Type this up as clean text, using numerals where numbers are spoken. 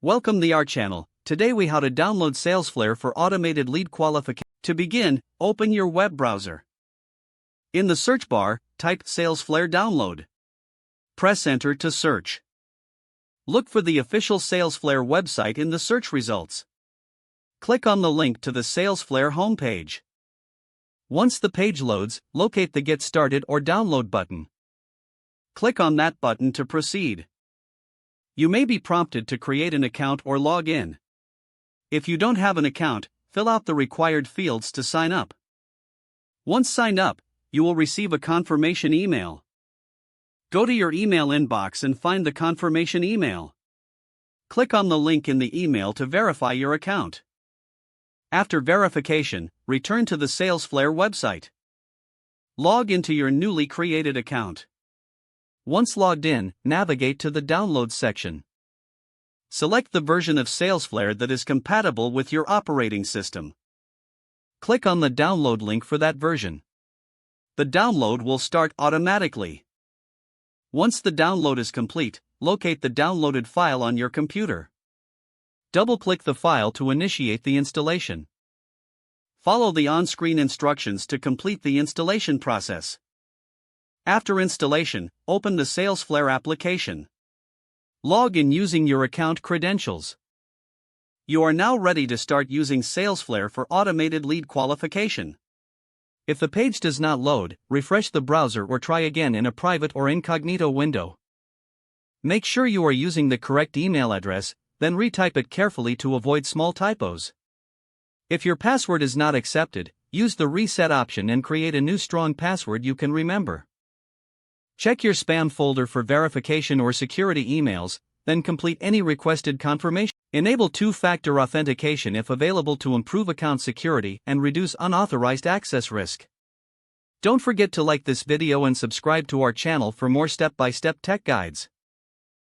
Welcome to our channel. Today we how to download Salesflare for automated lead qualification. To begin, open your web browser. In the search bar, type Salesflare download. Press enter to search. Look for the official Salesflare website in the search results. Click on the link to the Salesflare homepage. Once the page loads, locate the Get Started or Download button. Click on that button to proceed. You may be prompted to create an account or log in. If you don't have an account, fill out the required fields to sign up. Once signed up, you will receive a confirmation email. Go to your email inbox and find the confirmation email. Click on the link in the email to verify your account. After verification, return to the Salesflare website. Log into your newly created account. Once logged in, navigate to the Downloads section. Select the version of Salesflare that is compatible with your operating system. Click on the download link for that version. The download will start automatically. Once the download is complete, locate the downloaded file on your computer. Double-click the file to initiate the installation. Follow the on-screen instructions to complete the installation process. After installation, open the Salesflare application. Log in using your account credentials. You are now ready to start using Salesflare for automated lead qualification. If the page does not load, refresh the browser or try again in a private or incognito window. Make sure you are using the correct email address, then retype it carefully to avoid small typos. If your password is not accepted, use the reset option and create a new strong password you can remember. Check your spam folder for verification or security emails, then complete any requested confirmation. Enable two-factor authentication if available to improve account security and reduce unauthorized access risk. Don't forget to like this video and subscribe to our channel for more step-by-step tech guides.